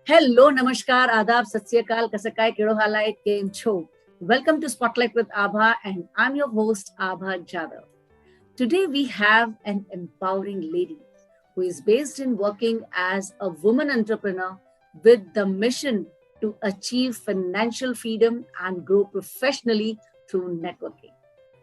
Hello, Namaskar, Adab, Sat Sri Akal, Kasakai, Kero Halai, Kem Cho. Welcome to Spotlight with Abha, and I'm your host, Abha Jadhav. Today we have an empowering lady who is based in working as a woman entrepreneur with the mission to achieve financial freedom and grow professionally through networking.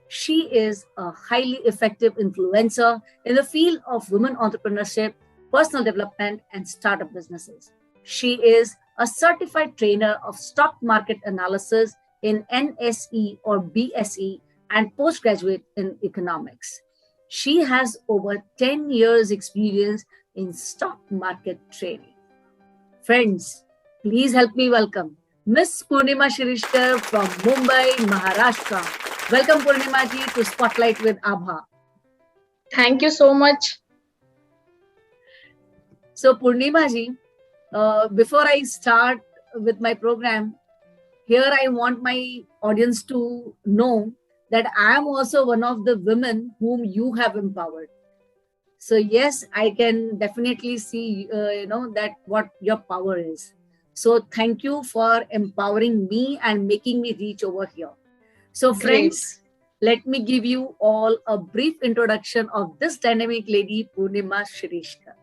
She is a highly effective influencer in the field of women entrepreneurship, personal development, and startup businesses. She is a certified trainer of stock market analysis in NSE or BSE and postgraduate in economics. She has over 10 years experience in stock market trading. Friends, please help me welcome Miss Purnima Shirishkar from Mumbai, Maharashtra. Welcome Purnima ji to Spotlight with Abha. Thank you so much. So Purnima ji, before I start with my program, here I want my audience to know that I am also one of the women whom you have empowered. So yes, I can definitely see, that what your power is. So thank you for empowering me and making me reach over here. So friends, let me give you all a brief introduction of this dynamic lady, Purnima Shirishkar.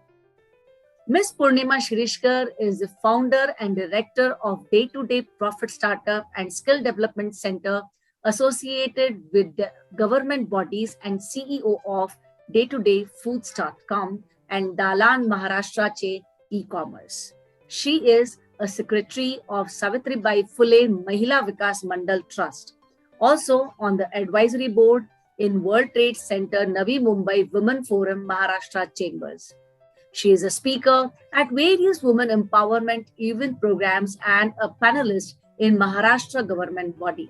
Miss Purnima Shirishkar is the founder and director of Day-to-Day Profit Startup and Skill Development Center associated with the government bodies and CEO of Day-to-Day Foods.com and Dalan Maharashtra Che e-commerce. She is a secretary of Savitribai Phule Mahila Vikas Mandal Trust. Also on the advisory board in World Trade Center Navi Mumbai Women Forum Maharashtra Chambers. She is a speaker at various women empowerment event programs and a panelist in Maharashtra government body.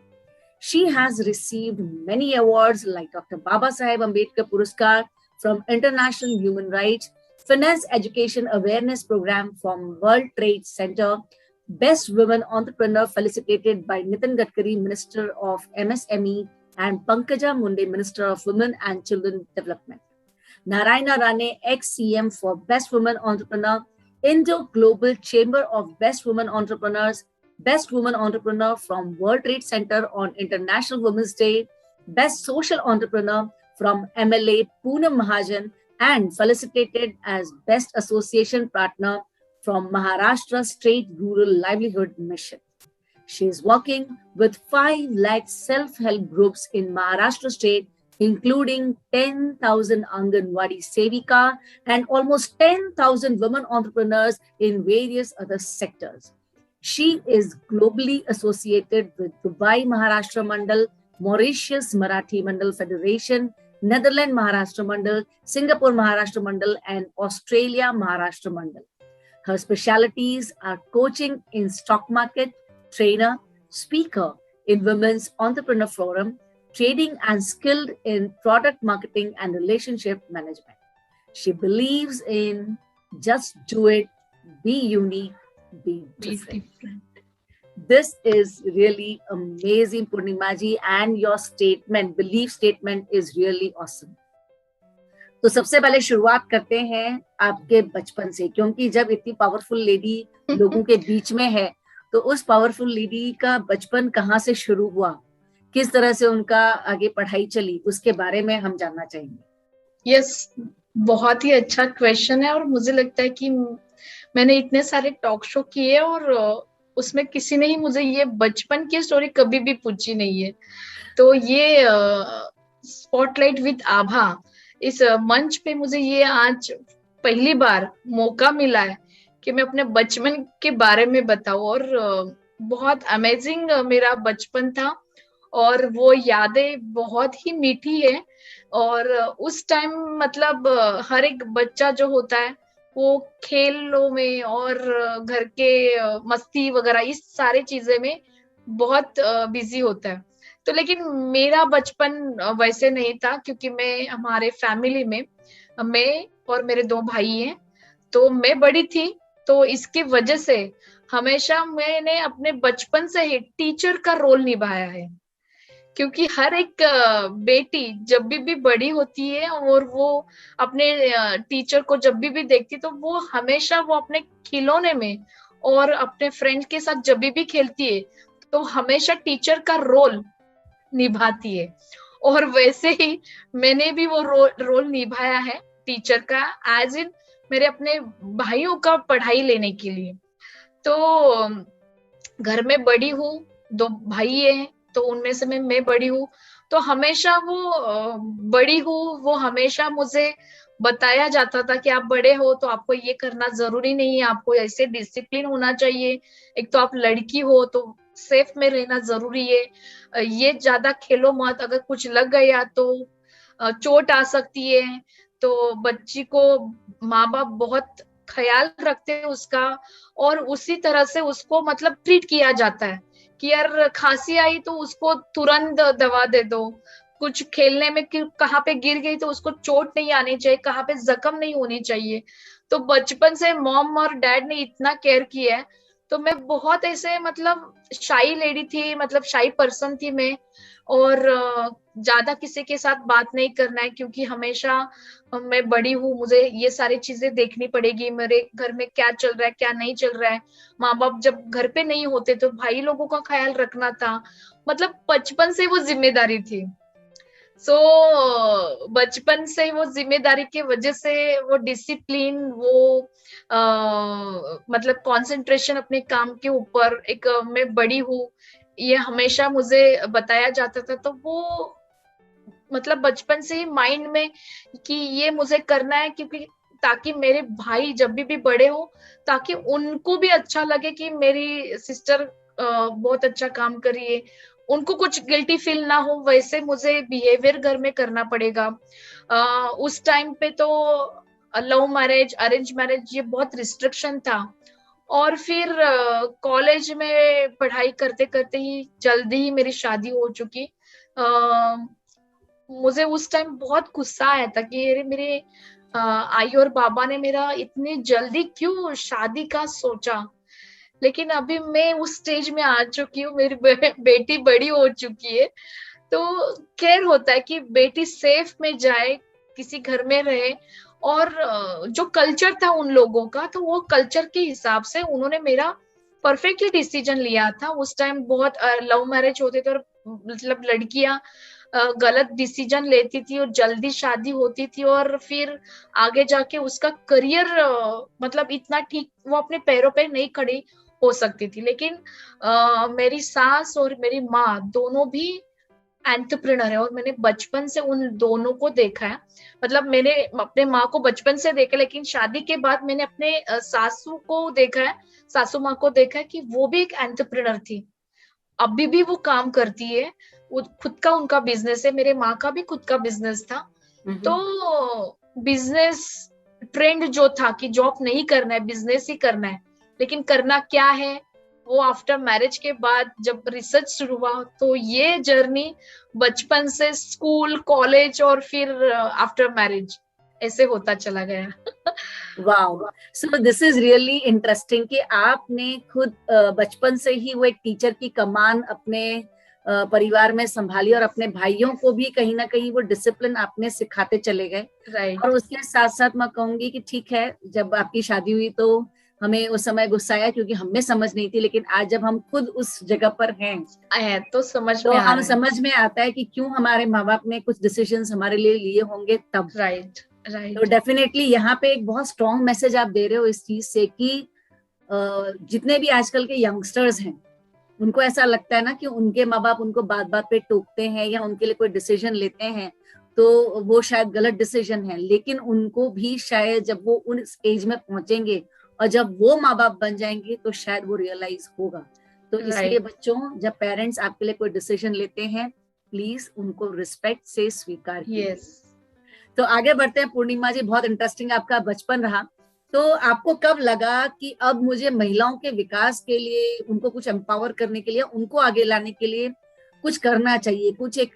She has received many awards like Dr. Baba Saheb Ambedkar Puraskar from International Human Rights, Finance Education Awareness Program from World Trade Center, Best Women Entrepreneur felicitated by Nitin Gadkari, Minister of MSME, and Pankaja Munde, Minister of Women and Children Development. Narayana Rane, ex-CM for Best Women Entrepreneur, Indo-Global Chamber of Best Women Entrepreneurs, Best Women Entrepreneur from World Trade Center on International Women's Day, Best Social Entrepreneur from MLA Poonam Mahajan, and felicitated as Best Association Partner from Maharashtra State Rural Livelihood Mission. She is working with 5 lakh self-help groups in Maharashtra State, including 10,000 Anganwadi Sevika and almost 10,000 women entrepreneurs in various other sectors. She is globally associated with Dubai Maharashtra Mandal, Mauritius Marathi Mandal Federation, Netherlands Maharashtra Mandal, Singapore Maharashtra Mandal, and Australia Maharashtra Mandal. Her specialties are coaching in stock market, trainer, speaker in Women's Entrepreneur Forum, trading, and skilled in product marketing and relationship management. She believes in just do it, be unique, be different. This is really amazing, Purnimaji, and your statement, belief statement is really awesome. तो सबसे पहले शुरुआत करते हैं आपके बचपन से, क्योंकि जब इतनी पावरफुल लेडी लोगों के बीच में है तो उस पावरफुल लेडी का बचपन कहाँ से शुरू हुआ, किस तरह से उनका आगे पढ़ाई चली, उसके बारे में हम जानना चाहेंगे। यस, बहुत ही अच्छा क्वेश्चन है और मुझे लगता है कि मैंने इतने सारे टॉक शो किए और उसमें किसी ने ही मुझे ये बचपन की स्टोरी कभी भी पूछी नहीं है। तो ये स्पॉटलाइट विद आभा इस मंच पे मुझे ये आज पहली बार मौका मिला है कि मैं अपने बचपन के बारे में बताऊं और बहुत अमेजिंग मेरा बचपन था और वो यादें बहुत ही मीठी है। और उस टाइम मतलब हर एक बच्चा जो होता है वो खेलों में और घर के मस्ती वगैरह इस सारी चीजें में बहुत बिजी होता है। तो लेकिन मेरा बचपन वैसे नहीं था, क्योंकि मैं हमारे फैमिली में मैं और मेरे 2 भाई हैं, तो मैं बड़ी थी, तो इसकी वजह से हमेशा मैंने अपने बचपन से ही टीचर का रोल निभाया है। क्योंकि हर एक बेटी जब भी बड़ी होती है और वो अपने टीचर को जब भी देखती तो वो हमेशा वो अपने खिलौने में और अपने फ्रेंड के साथ जब भी खेलती है तो हमेशा टीचर का रोल निभाती है। और वैसे ही मैंने भी वो रोल निभाया है टीचर का, एज इन मेरे अपने भाइयों का पढ़ाई लेने के लिए। तो घर में बड़ी हूँ, 2 भाई हैं, तो उनमें से मैं बड़ी हूँ। तो हमेशा वो बड़ी हूँ, वो हमेशा मुझे बताया जाता था कि आप बड़े हो तो आपको ये करना जरूरी नहीं है, आपको ऐसे डिसिप्लिन होना चाहिए, एक तो आप लड़की हो तो सेफ में रहना जरूरी है, ये ज्यादा खेलो मत, अगर कुछ लग गया तो चोट आ सकती है। तो बच्ची को माँ बाप बहुत ख्याल रखते हैं उसका, और उसी तरह से उसको मतलब ट्रीट किया जाता है कि यार खांसी आई तो उसको तुरंत दवा दे दो, कुछ खेलने में कहाँ पे गिर गई तो उसको चोट नहीं आनी चाहिए, कहाँ पे जख्म नहीं होनी चाहिए। तो बचपन से मॉम और डैड ने इतना केयर किया है। तो मैं बहुत ऐसे मतलब शाई लेडी थी, मतलब शाई पर्सन थी मैं। और ज्यादा किसी के साथ बात नहीं करना है, क्योंकि हमेशा मैं बड़ी हूँ, मुझे ये सारी चीजें देखनी पड़ेगी, मेरे घर में क्या चल रहा है क्या नहीं चल रहा है। माँ बाप जब घर पे नहीं होते तो भाई लोगों का ख्याल रखना था, मतलब बचपन से वो जिम्मेदारी थी। सो बचपन से वो जिम्मेदारी की वजह से वो डिसिप्लिन, वो मतलब कंसंट्रेशन अपने काम के ऊपर, एक मैं बड़ी हूँ ये हमेशा मुझे बताया जाता था। तो वो मतलब बचपन से ही माइंड में कि ये मुझे करना है, क्योंकि ताकि मेरे भाई जब भी बड़े हो, ताकि उनको भी अच्छा लगे कि मेरी सिस्टर बहुत अच्छा काम कर रही है, उनको कुछ गिल्टी फील ना हो, वैसे मुझे बिहेवियर घर में करना पड़ेगा। उस टाइम पे तो लव मैरिज अरेंज मैरिज ये बहुत रिस्ट्रिक्शन था। और फिर कॉलेज में पढ़ाई करते करते ही जल्दी ही मेरी शादी हो चुकी। मुझे उस टाइम बहुत गुस्सा आया था कि अरे मेरे आई और बाबा ने मेरा इतनी जल्दी क्यों शादी का सोचा। लेकिन अभी मैं उस स्टेज में आ चुकी हूँ, मेरी बेटी बड़ी हो चुकी है। तो केयर होता है कि बेटी सेफ में जाए, किसी घर में रहे। और जो कल्चर था उन लोगों का, तो वो कल्चर के हिसाब से उन्होंने मेरा परफेक्टली डिसीजन लिया था। उस टाइम बहुत लव मैरिज होते थे, और मतलब लड़कियां गलत डिसीजन लेती थी और जल्दी शादी होती थी, और फिर आगे जाके उसका करियर मतलब इतना ठीक वो अपने पैरों पे नहीं खड़ी हो सकती थी। लेकिन मेरी सास और मेरी माँ दोनों भी एंटरप्रेन्योर है, और मैंने बचपन से उन दोनों को देखा है। मतलब मैंने अपने माँ को बचपन से देखा, लेकिन शादी के बाद मैंने अपने सासू को देखा है, सासू माँ को देखा है कि वो भी एक एंटरप्रेन्योर थी, अभी भी वो काम करती है, वो खुद का उनका बिजनेस है, मेरे माँ का भी खुद का बिजनेस था। तो बिजनेस ट्रेंड जो था कि जॉब नहीं करना है, बिजनेस ही करना है, लेकिन करना क्या है वो आफ्टर मैरिज के बाद जब रिसर्च शुरू हुआ, तो ये जर्नी बचपन से स्कूल कॉलेज और फिर आफ्टर मैरिज ऐसे होता चला गया। Wow, so this is really interesting कि आपने खुद बचपन से ही वो एक टीचर की कमान अपने परिवार में संभाली, और अपने भाइयों को भी कहीं ना कहीं वो डिसिप्लिन आपने सिखाते चले गए। राइट। और उसके साथ साथ मैं कहूंगी कि ठीक है, जब आपकी शादी हुई तो हमें उस समय गुस्सा आया क्योंकि हमें समझ नहीं थी, लेकिन आज जब हम खुद उस जगह पर हैं तो समझ तो में आ हम रहा है। समझ में आता है कि क्यों हमारे माँ बाप ने कुछ डिसीजंस हमारे लिए लिए होंगे तब। राइट तो राइट। डेफिनेटली यहाँ पे एक बहुत स्ट्रॉन्ग मैसेज आप दे रहे हो इस चीज से कि जितने भी आजकल के यंगस्टर्स हैं उनको ऐसा लगता है ना कि उनके माँ बाप उनको बात बात पे टोकते हैं या उनके लिए कोई डिसीजन लेते हैं तो वो शायद गलत डिसीजन है, लेकिन उनको भी शायद जब वो उन एज में पहुंचेंगे और जब वो माँ बाप बन जाएंगे तो शायद वो रियलाइज होगा। तो इसलिए बच्चों, जब पेरेंट्स आपके लिए कोई डिसीजन लेते हैं प्लीज उनको रिस्पेक्ट से स्वीकार कीजिए। यस। तो आगे बढ़ते हैं। पूर्णिमा जी, बहुत इंटरेस्टिंग आपका बचपन रहा। तो आपको कब लगा कि अब मुझे महिलाओं के विकास के लिए, उनको कुछ एम्पावर करने के लिए, उनको आगे लाने के लिए कुछ करना चाहिए, कुछ एक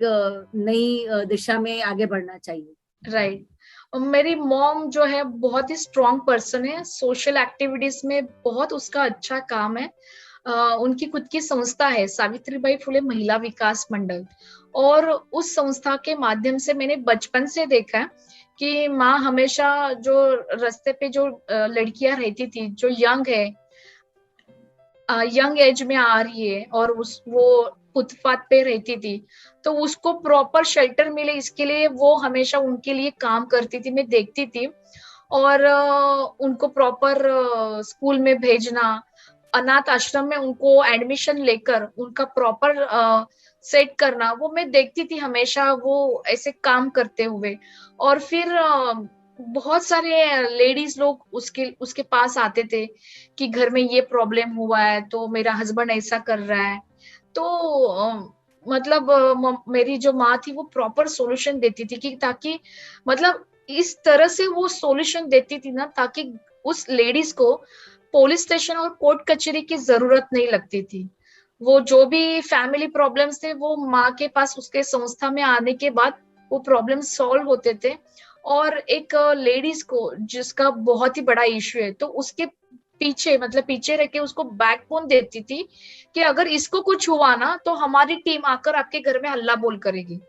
नई दिशा में आगे बढ़ना चाहिए? राइट। मेरी मॉम जो है बहुत ही स्ट्रॉन्ग पर्सन है, सोशल एक्टिविटीज में बहुत उसका अच्छा काम है। उनकी खुद की संस्था है सावित्रीबाई फुले महिला विकास मंडल, और उस संस्था के माध्यम से मैंने बचपन से देखा है कि माँ हमेशा जो रास्ते पे जो लड़कियां रहती थी जो यंग है, यंग एज में आ रही है और वो फुटपाथ पे रहती थी, तो उसको प्रॉपर शेल्टर मिले इसके लिए वो हमेशा उनके लिए काम करती थी, मैं देखती थी। और उनको प्रॉपर स्कूल में भेजना, अनाथ आश्रम में उनको एडमिशन लेकर उनका प्रॉपर सेट करना, वो मैं देखती थी हमेशा वो ऐसे काम करते हुए। और फिर बहुत सारे लेडीज लोग उसके उसके पास आते थे कि घर में ये प्रॉब्लम हुआ है, तो मेरा हस्बैंड ऐसा कर रहा है। तो मतलब मेरी जो माँ थी वो प्रॉपर सॉल्यूशन देती थी, कि ताकि मतलब इस तरह से वो सॉल्यूशन देती थी ना, ताकि उस लेडीज को पुलिस स्टेशन और कोर्ट कचहरी की जरूरत नहीं लगती थी। वो जो भी फैमिली प्रॉब्लम्स थे वो माँ के पास उसके संस्था में आने के बाद वो प्रॉब्लम सॉल्व होते थे। और एक लेडीज को जिसका बहुत ही बड़ा इश्यू है, तो उसके पीछे मतलब पीछे रह के उसको बैकबोन देती थी कि अगर इसको कुछ हुआ ना तो हमारी टीम आकर आपके घर में हल्ला बोल करेगी।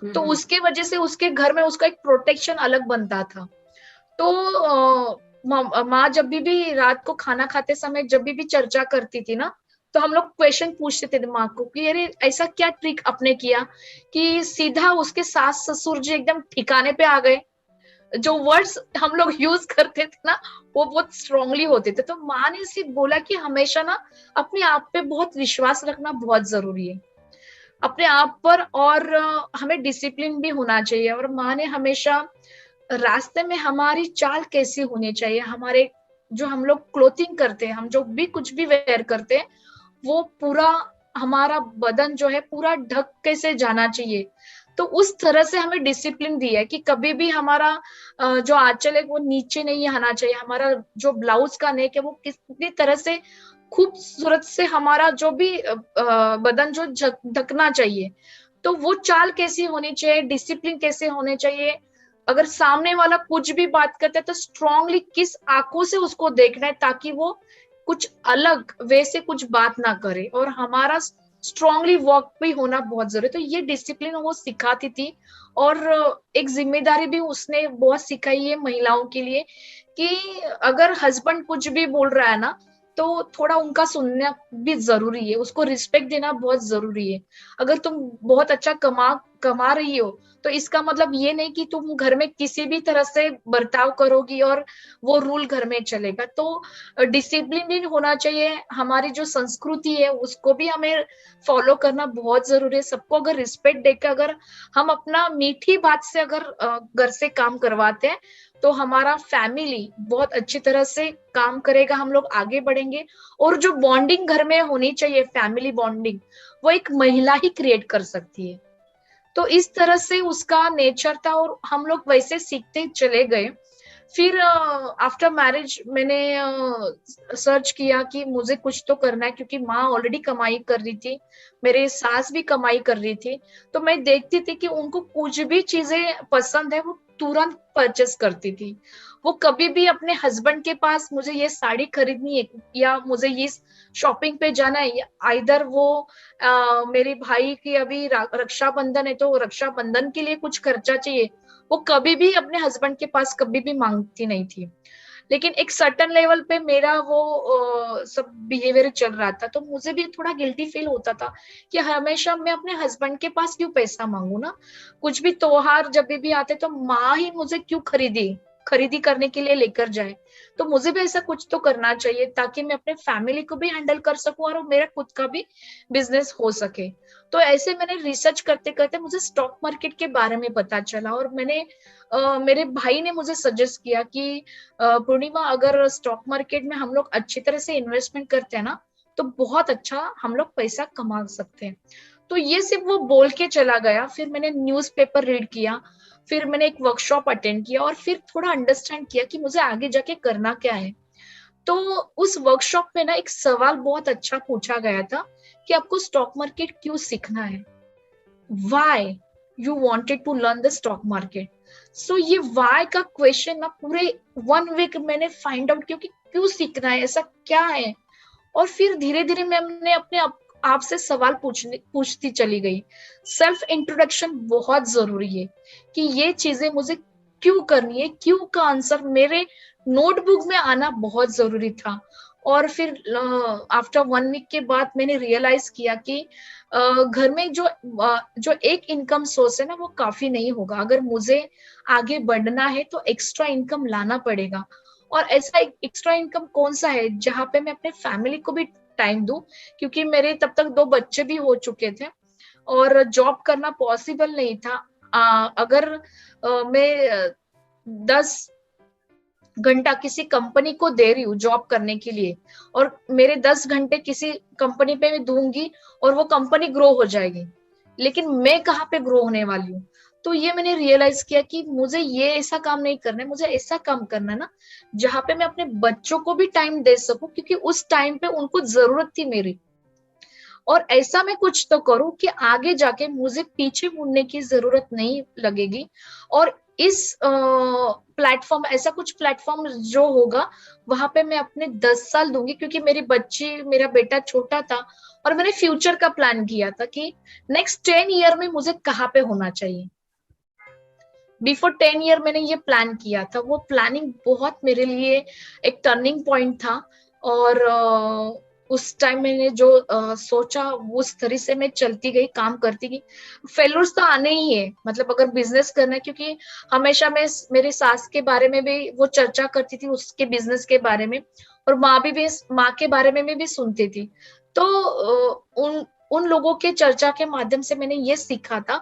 तो उसके वजह से उसके घर में उसका एक प्रोटेक्शन अलग बनता था। तो माँ जब भी रात को खाना खाते समय जब भी चर्चा करती थी ना, तो हम लोग क्वेश्चन पूछते थे माँ को कि अरे ऐसा क्या ट्रिक आपने किया कि सीधा उसके सास ससुर जी एकदम ठिकाने पे आ गए। जो वर्ड्स हम लोग यूज करते थे ना वो बहुत स्ट्रांगली होते थे। तो माँ ने सिर्फ बोला कि हमेशा ना अपने आप पे बहुत विश्वास रखना बहुत जरूरी है, अपने आप पर। और हमें डिसिप्लिन भी होना चाहिए। और माँ ने हमेशा रास्ते में हमारी चाल कैसी होनी चाहिए, हमारे जो हम लोग क्लोथिंग करते हैं, हम जो भी कुछ भी वेयर करते हैं, वो पूरा हमारा बदन जो है पूरा ढक कैसे जाना चाहिए। तो उस तरह से हमें डिसिप्लिन दी है कि कभी भी हमारा जो आंचल है वो नीचे नहीं आना चाहिए, हमारा जो ब्लाउज का नेक है वो किसी तरह से खूबसूरत से हमारा जो भी बदन जो ढकना चाहिए। तो वो चाल कैसी होनी चाहिए, डिसिप्लिन कैसे होने चाहिए, अगर सामने वाला कुछ भी बात करता है तो स्ट्रांगली किस आंखों से उसको देखना है ताकि वो कुछ अलग वैसे कुछ बात ना करे। और हमारा स्ट्रांगली वॉक भी होना बहुत जरूरी है। तो ये डिसिप्लिन वो सिखाती थी। और एक जिम्मेदारी भी उसने बहुत सिखाई है महिलाओं के लिए, कि अगर हस्बैंड कुछ भी बोल रहा है ना तो थोड़ा उनका सुनना भी जरूरी है, उसको रिस्पेक्ट देना बहुत जरूरी है। अगर तुम बहुत अच्छा कमा कमा रही हो तो इसका मतलब ये नहीं कि तुम घर में किसी भी तरह से बर्ताव करोगी और वो रूल घर में चलेगा। तो डिसिप्लिन भी होना चाहिए, हमारी जो संस्कृति है उसको भी हमें फॉलो करना बहुत जरूरी है। सबको अगर रिस्पेक्ट देकर अगर हम अपना मीठी बात से अगर घर से काम करवाते हैं तो हमारा फैमिली बहुत अच्छी तरह से काम करेगा, हम लोग आगे बढ़ेंगे। और जो बॉन्डिंग घर में होनी चाहिए फैमिली बॉन्डिंग, वो एक महिला ही क्रिएट कर सकती है। तो इस तरह से उसका नेचर था और हम लोग वैसे सीखते चले गए। फिर आफ्टर मैरिज मैंने सर्च किया कि मुझे कुछ तो करना है, क्योंकि माँ ऑलरेडी कमाई कर रही थी, मेरे सास भी कमाई कर रही थी। तो मैं देखती थी कि उनको कुछ भी चीजें पसंद है वो तुरंत परचेस करती थी। वो कभी भी अपने हस्बैंड के पास मुझे ये साड़ी खरीदनी है या मुझे ये शॉपिंग पे जाना है, आइदर वो मेरे भाई की अभी रक्षाबंधन है तो रक्षाबंधन के लिए कुछ खर्चा चाहिए, वो कभी भी अपने हस्बैंड के पास कभी भी मांगती नहीं थी। लेकिन एक सर्टन लेवल पे मेरा वो सब बिहेवियर चल रहा था, तो मुझे भी थोड़ा गिल्टी फील होता था कि हमेशा मैं अपने हस्बैंड के पास क्यों पैसा मांगू ना। कुछ भी त्योहार जब भी आते तो माँ ही मुझे क्यों खरीदी करने के लिए लेकर जाए। तो मुझे भी ऐसा कुछ तो करना चाहिए ताकि मैं अपने फैमिली को भी हैंडल कर सकूं और मेरा खुद का भी बिजनेस हो सके। तो ऐसे मैंने रिसर्च करते करते मुझे स्टॉक मार्केट के बारे में पता चला और मेरे भाई ने मुझे सजेस्ट किया कि पूर्णिमा, अगर स्टॉक मार्केट में हम लोग अच्छी तरह से इन्वेस्टमेंट करते हैं ना तो बहुत अच्छा हम लोग पैसा कमा सकते हैं। तो ये सिर्फ वो बोल के चला गया, फिर मैंने न्यूज़पेपर रीड किया, फिर मैंने एक वर्कशॉप अटेंड किया और फिर थोड़ा अंडरस्टैंड किया कि मुझे आगे जाके करना क्या है। तो उस वर्कशॉप में ना एक सवाल बहुत अच्छा पूछा गया था कि आपको स्टॉक मार्केट क्यों सीखना है, why you wanted to learn the stock market. So ये वाई का क्वेश्चन ना पूरे 1 वीक मैंने फाइंड आउट किया कि क्यों सीखना है, ऐसा क्या है। और फिर धीरे धीरे मैंने अपने आप से सवाल पूछती चली गई। सेल्फ इंट्रोडक्शन बहुत जरूरी है कि ये चीजें मुझे क्यों करनी है, क्यों का आंसर मेरे नोटबुक में आना बहुत जरूरी था। और फिर आफ्टर 1 वीक के बाद मैंने रियलाइज किया कि घर में जो एक इनकम सोर्स है ना वो काफी नहीं होगा। अगर मुझे आगे बढ़ना है तो एक्स्ट्रा इनकम लाना पड़ेगा। और ऐसा एक्स्ट्रा इनकम कौन सा है जहाँ पे मैं अपने फैमिली को भी टाइम दूं, क्योंकि मेरे तब तक 2 बच्चे भी हो चुके थे और जॉब करना पॉसिबल नहीं था। अगर मैं 10 घंटा किसी कंपनी को दे रही हूँ जॉब करने के लिए, और मेरे 10 घंटे किसी कंपनी पे मैं दूंगी और वो कंपनी ग्रो हो जाएगी, लेकिन मैं कहाँ पे ग्रो होने वाली हूँ। तो ये मैंने रियलाइज किया कि मुझे ये ऐसा काम नहीं करना है, मुझे ऐसा काम करना है ना जहाँ पे मैं अपने बच्चों को भी टाइम दे सकूं, क्योंकि उस टाइम पे उनको जरूरत थी मेरी। और ऐसा मैं कुछ तो करूं कि आगे जाके मुझे पीछे मुड़ने की जरूरत नहीं लगेगी। और इस प्लेटफॉर्म, ऐसा कुछ प्लेटफॉर्म जो होगा वहां पे मैं अपने 10 साल दूंगी, क्योंकि मेरा बेटा छोटा था और मैंने फ्यूचर का प्लान किया था कि नेक्स्ट 10 ईयर में मुझे कहाँ पे होना चाहिए। बिफोर 10 ईयर मैंने ये प्लान किया था। वो प्लानिंग बहुत मेरे लिए एक टर्निंग पॉइंट था। और उस टाइम मैंने जो सोचा उस तरह से मैं चलती गई, काम करती गई। फेल्यूर्स तो आने ही है, मतलब अगर बिजनेस करना है, क्योंकि हमेशा मैं मेरी सास के बारे में भी वो चर्चा करती थी, उसके बिजनेस के बारे में, और माँ के बारे में भी सुनती थी। तो उन उन लोगों के चर्चा के माध्यम से मैंने ये सीखा था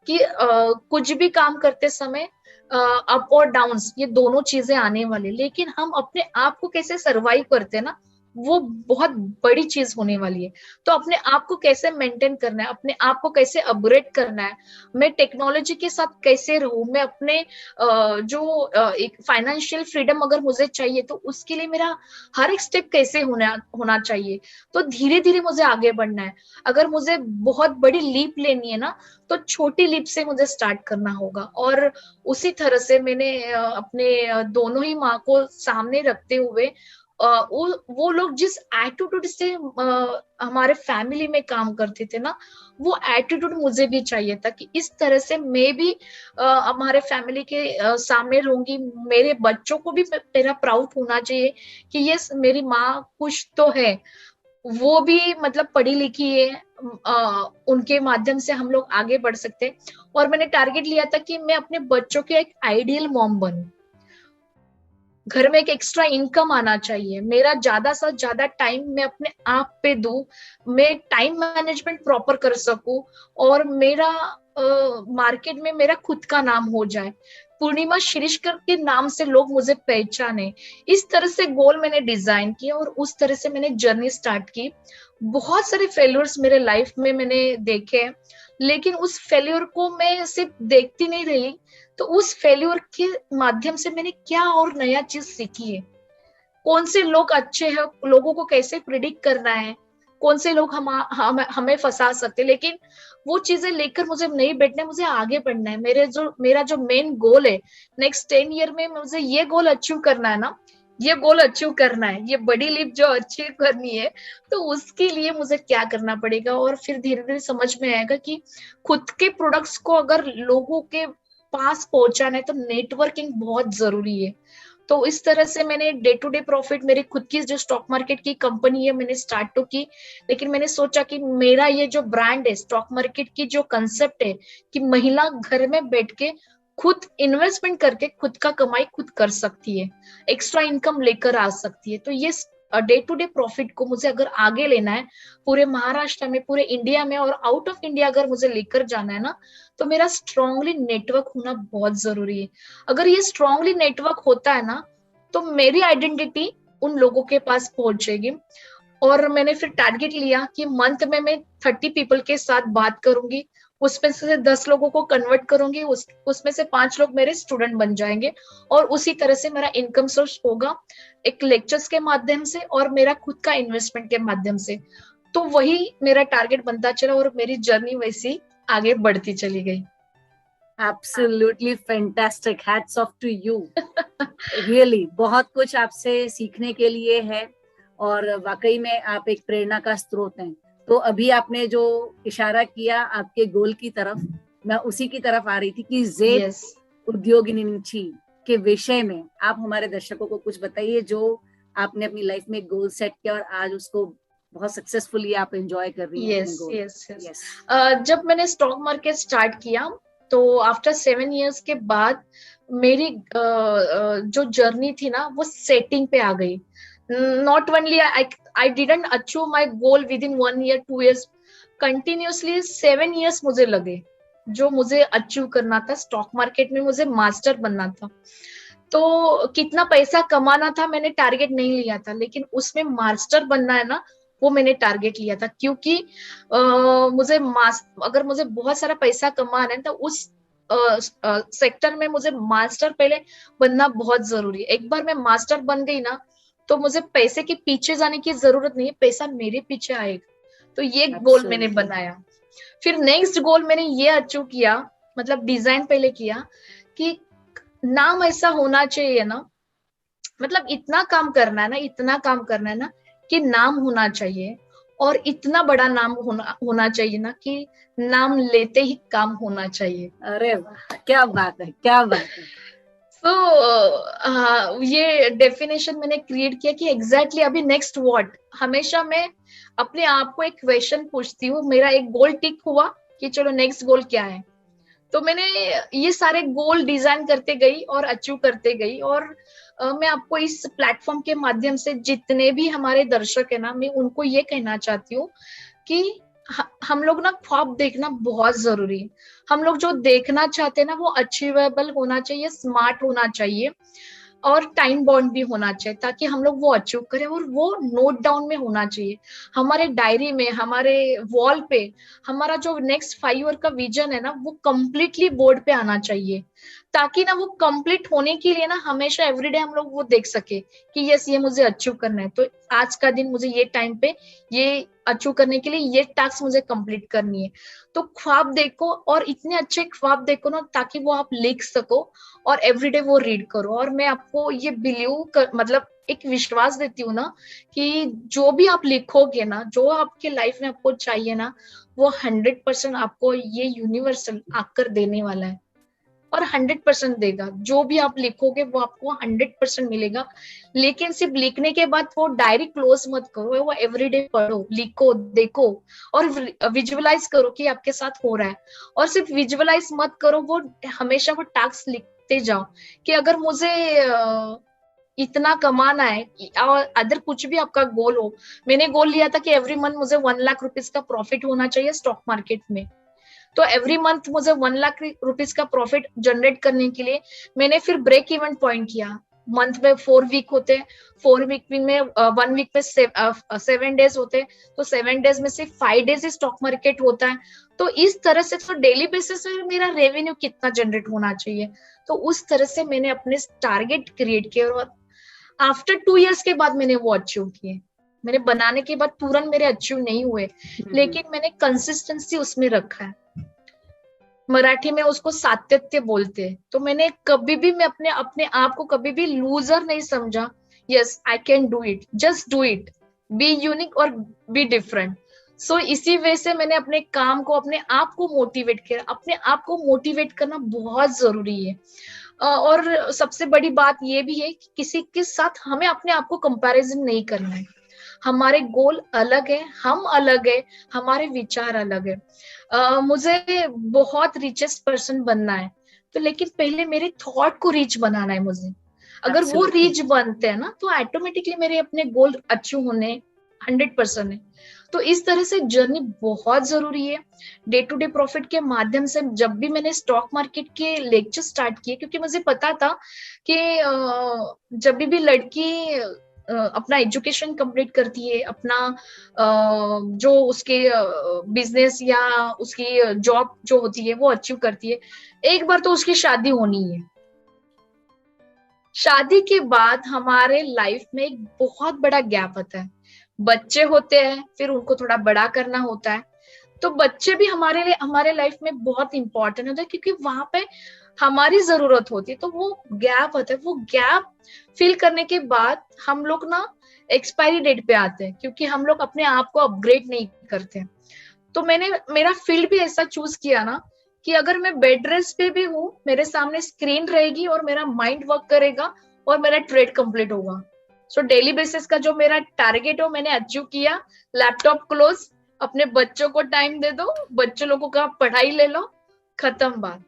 कि कुछ भी काम करते समय अप और डाउन्स ये दोनों चीजें आने वाली, लेकिन हम अपने आप को कैसे सरवाइव करते हैं ना, वो बहुत बड़ी चीज होने वाली है। तो अपने आप को कैसे मेंटेन करना है, अपने आप को कैसे अपग्रेड करना है, मैं टेक्नोलॉजी के साथ कैसे रहूं, मैं अपने एक फाइनेंशियल फ्रीडम अगर मुझे चाहिए तो उसके लिए मेरा हर एक स्टेप कैसे होना होना चाहिए। तो धीरे धीरे मुझे आगे बढ़ना है। अगर मुझे बहुत बड़ी लीप लेनी है ना, तो छोटी लीप से मुझे स्टार्ट करना होगा। और उसी तरह से मैंने अपने दोनों ही माँ को सामने रखते हुए वो लोग जिस एटीट्यूड से हमारे फैमिली में काम करते थे ना, वो एटीट्यूड मुझे भी चाहिए था कि इस तरह से मैं भी हमारे फैमिली के सामने रहूंगी। मेरे बच्चों को भी मेरा प्राउड होना चाहिए कि यस मेरी माँ कुछ तो है, वो भी मतलब पढ़ी लिखी है। उनके माध्यम से हम लोग आगे बढ़ सकते हैं। और मैंने टारगेट लिया था कि मैं अपने बच्चों के एक आइडियल मॉम बनूं। घर में एक एक्स्ट्रा इनकम आना चाहिए, मेरा ज्यादा से ज्यादा टाइम मैं अपने आप पे दूं, मैं टाइम मैनेजमेंट प्रॉपर कर सकूं, और मेरा मार्केट में मेरा खुद का नाम हो जाए, पूर्णिमा श्रीष्कर के नाम से लोग मुझे पहचाने। इस तरह से गोल मैंने डिजाइन किया और उस तरह से मैंने जर्नी स्टार्ट की। बहुत सारे फेल्यूर्स मेरे लाइफ में मैंने देखे, लेकिन उस फेल्यूर को मैं सिर्फ देखती नहीं रही, तो उस फेल्यूर के माध्यम से मैंने क्या और नया चीज सीखी है। कौन से लोग अच्छे हैं, लोगों को कैसे प्रिडिक्ट करना है, कौन से लोग हमें फंसा सकते हैं। लेकिन वो चीजें लेकर मुझे नहीं बैठना है, मुझे आगे बढ़ना है। मेरा जो मेन गोल है नेक्स्ट 10 ईयर में, मुझे ये गोल अचीव करना है ना, ये गोल अचीव करना है, ये बड़ी लीप जो अचीव करनी है, तो उसके लिए मुझे क्या करना पड़ेगा। और फिर धीरे धीरे समझ में आएगा कि खुद के प्रोडक्ट्स को अगर लोगों के पास पहुंचाना है तो नेटवर्किंग बहुत जरूरी है। तो इस तरह से मैंने डे टू डे प्रॉफिट, मेरी खुद की जो स्टॉक मार्केट की कंपनी है मैंने स्टार्ट तो की, लेकिन मैंने सोचा कि मेरा ये जो ब्रांड है स्टॉक मार्केट की जो कंसेप्ट है कि महिला घर में बैठ के खुद इन्वेस्टमेंट करके खुद का कमाई खुद कर सकती है, एक्स्ट्रा इनकम लेकर आ सकती है। तो ये डे टू डे प्रॉफिट को मुझे अगर आगे लेना है पूरे महाराष्ट्र में, पूरे इंडिया में और आउट ऑफ इंडिया अगर मुझे लेकर जाना है ना, तो मेरा स्ट्रांगली नेटवर्क होना बहुत जरूरी है। अगर ये स्ट्रांगली नेटवर्क होता है ना, तो मेरी आइडेंटिटी उन लोगों के पास पहुंचेगी। और मैंने फिर टारगेट लिया कि मंथ में मैं 30 पीपल के साथ बात करूंगी, उसमें से 10 लोगों को कन्वर्ट करूंगी, उसमें से 5 लोग मेरे स्टूडेंट बन जाएंगे। और उसी तरह से मेरा इनकम सोर्स होगा एक लेक्चर्स के माध्यम से और मेरा खुद का इन्वेस्टमेंट के माध्यम से। तो वही मेरा टारगेट बनता चला और मेरी जर्नी वैसी आगे बढ़ती चली गई। Absolutely fantastic, hats off to you. Really बहुत कुछ आपसे सीखने के लिए है और वाकई में आप एक प्रेरणा का स्रोत हैं। तो अभी आपने जो इशारा किया आपके गोल की तरफ, मैं उसी की तरफ आ रही थी कि जेड यस उद्योगिनी के विषय में आप हमारे दर्शकों को कुछ बताइए जो आपने अपनी लाइफ में गोल सेट किया और आज उसको बहुत सक्सेसफुली आप एंजॉय कर रही हैं अपने गोल। यस। जब मैंने स्टॉक मार्केट स्टार्ट किया तो आफ्टर 7 years के बाद मेरी जो जर्नी थी ना वो सेटिंग पे आ गई। Not only I didn't achieve my goal with in 1 year 2 years, continuously 7 years मुझे लगे जो मुझे अचीव करना था। स्टॉक मार्केट में मुझे मास्टर बनना था। तो कितना पैसा कमाना था मैंने टारगेट नहीं लिया था, लेकिन उसमें मास्टर बनना है ना वो मैंने टारगेट लिया था। क्योंकि मुझे अगर मुझे बहुत सारा पैसा कमाना है तो उस सेक्टर में मुझे मास्टर पहले बनना बहुत जरूरी है। एक बार मैं मास्टर बन गई ना तो मुझे पैसे के पीछे जाने की जरूरत नहीं है, पैसा मेरे पीछे आएगा। तो ये गोल मैंने बनाया। फिर नेक्स्ट गोल मैंने ये अचीव किया, मतलब डिजाइन पहले किया कि नाम ऐसा होना चाहिए ना, मतलब इतना काम करना है ना, इतना काम करना है ना कि नाम होना चाहिए, और इतना बड़ा नाम होना चाहिए ना कि नाम लेते ही काम होना चाहिए। अरे वाह, क्या बात है, क्या बात है। ये डेफिनेशन मैंने क्रिएट किया कि एग्जैक्टली अभी नेक्स्ट व्हाट। हमेशा मैं अपने आप को एक क्वेश्चन पूछती हूँ, मेरा एक गोल टिक हुआ कि चलो नेक्स्ट गोल क्या है। तो मैंने ये सारे गोल डिजाइन करते गई और अचीव करते गई। और मैं आपको इस प्लेटफॉर्म के माध्यम से जितने भी हमारे दर्शक है ना, मैं उनको ये कहना चाहती हूँ कि हम लोग ना ख्वाब देखना बहुत जरूरी है। हम लोग जो देखना चाहते हैं ना वो अचीवेबल होना चाहिए, स्मार्ट होना चाहिए और टाइम बाउंड भी होना चाहिए, ताकि हम लोग वो अचीव करें। और वो नोट डाउन में होना चाहिए, हमारे डायरी में, हमारे वॉल पे। हमारा जो नेक्स्ट 5 ईयर का विजन है ना वो कंप्लीटली बोर्ड पे आना चाहिए, ताकि ना वो कंप्लीट होने के लिए ना हमेशा एवरीडे हम लोग वो देख सके कि यस ये मुझे अचीव करना है। तो आज का दिन मुझे ये टाइम पे ये अचीव करने के लिए ये टास्क मुझे कंप्लीट करनी है। तो ख्वाब देखो, और इतने अच्छे ख्वाब देखो ना ताकि वो आप लिख सको और एवरीडे वो रीड करो। और मैं आपको ये मतलब एक विश्वास देती हूँ ना कि जो भी आप लिखोगे ना, जो आपके लाइफ में आपको चाहिए ना, वो 100% आपको ये यूनिवर्सल आकर देने वाला है, और 100% देगा। जो भी आप लिखोगे वो आपको 100% मिलेगा। लेकिन सिर्फ लिखने के बाद वो डायरी क्लोज मत करो, वो एवरीडे पढ़ो, लिखो, देखो और विजुअलाइज करो कि आपके साथ हो रहा है। और सिर्फ विजुअलाइज मत करो, वो हमेशा वो टास्क लिखते जाओ कि अगर मुझे इतना कमाना है, और अदर कुछ भी आपका गोल हो। मैंने गोल लिया था कि एवरी मंथ मुझे 1 लाख रुपीज का प्रॉफिट होना चाहिए स्टॉक मार्केट में। तो एवरी मंथ मुझे 1 लाख रुपीज का प्रॉफिट जनरेट करने के लिए मैंने फिर ब्रेक इवन पॉइंट किया। मंथ में 4 वीक होते, 4 वीक में 1 वीक में 7 डेज होते, तो 7 डेज में से 5 डेज ही स्टॉक मार्केट होता है। तो इस तरह से तो डेली बेसिस में मेरा रेवेन्यू कितना जनरेट होना चाहिए, तो उस तरह से मैंने अपने टारगेट क्रिएट किए। और आफ्टर 2 years के बाद मैंने वो अचीव किए। मैंने बनाने के बाद तुरंत मेरे अचीव नहीं हुए, लेकिन मैंने कंसिस्टेंसी उसमें रखा है। मराठी में उसको सातत्य बोलते हैं। तो मैंने कभी भी, मैं अपने अपने आप को कभी भी लूजर नहीं समझा। Yes I can do it, just do it, be unique और बी डिफरेंट। सो इसी वजह से मैंने अपने काम को, अपने आप को मोटिवेट किया। अपने आप को मोटिवेट करना बहुत जरूरी है। और सबसे बड़ी बात ये भी है कि किसी के साथ हमें अपने आप को कंपैरिजन नहीं करना है। हमारे गोल अलग है, हम अलग है, हमारे विचार अलग है। मुझे बहुत रिचेस्ट पर्सन बनना है, तो लेकिन पहले मेरे थॉट को रिच बनाना है मुझे। अगर वो रिच बनते हैं ना तो ऑटोमेटिकली मेरे अपने गोल अचीव होने 100% है। तो इस तरह से जर्नी बहुत जरूरी है। डे टू डे प्रॉफिट के माध्यम से जब भी मैंने स्टॉक मार्केट के लेक्चर स्टार्ट किए, क्योंकि मुझे पता था कि जब भी लड़की अपना एजुकेशन कंप्लीट करती है, अपना जो उसके बिजनेस या उसकी जॉब जो होती है वो अचीव करती है, एक बार तो उसकी शादी होनी है। शादी के बाद हमारे लाइफ में एक बहुत बड़ा गैप आता है। बच्चे होते हैं, फिर उनको थोड़ा बड़ा करना होता है। तो बच्चे भी हमारे लाइफ में बहुत इंपॉर्टेंट होता है, क्योंकि वहां पे हमारी जरूरत होती है। तो वो गैप होता है, वो गैप फिल करने के बाद हम लोग ना एक्सपायरी डेट पे आते हैं, क्योंकि हम लोग अपने आप को अपग्रेड नहीं करते। तो मैंने मेरा फील्ड भी ऐसा चूज किया ना कि अगर मैं बेड रेस्ट पे भी हूँ, मेरे सामने स्क्रीन रहेगी और मेरा माइंड वर्क करेगा और मेरा ट्रेड कंप्लीट होगा। सो डेली बेसिस का जो मेरा टारगेट हो मैंने अचीव किया। लैपटॉप क्लोज, अपने बच्चों को टाइम दे दो, बच्चों लोगों का पढ़ाई ले लो, खत्म बात।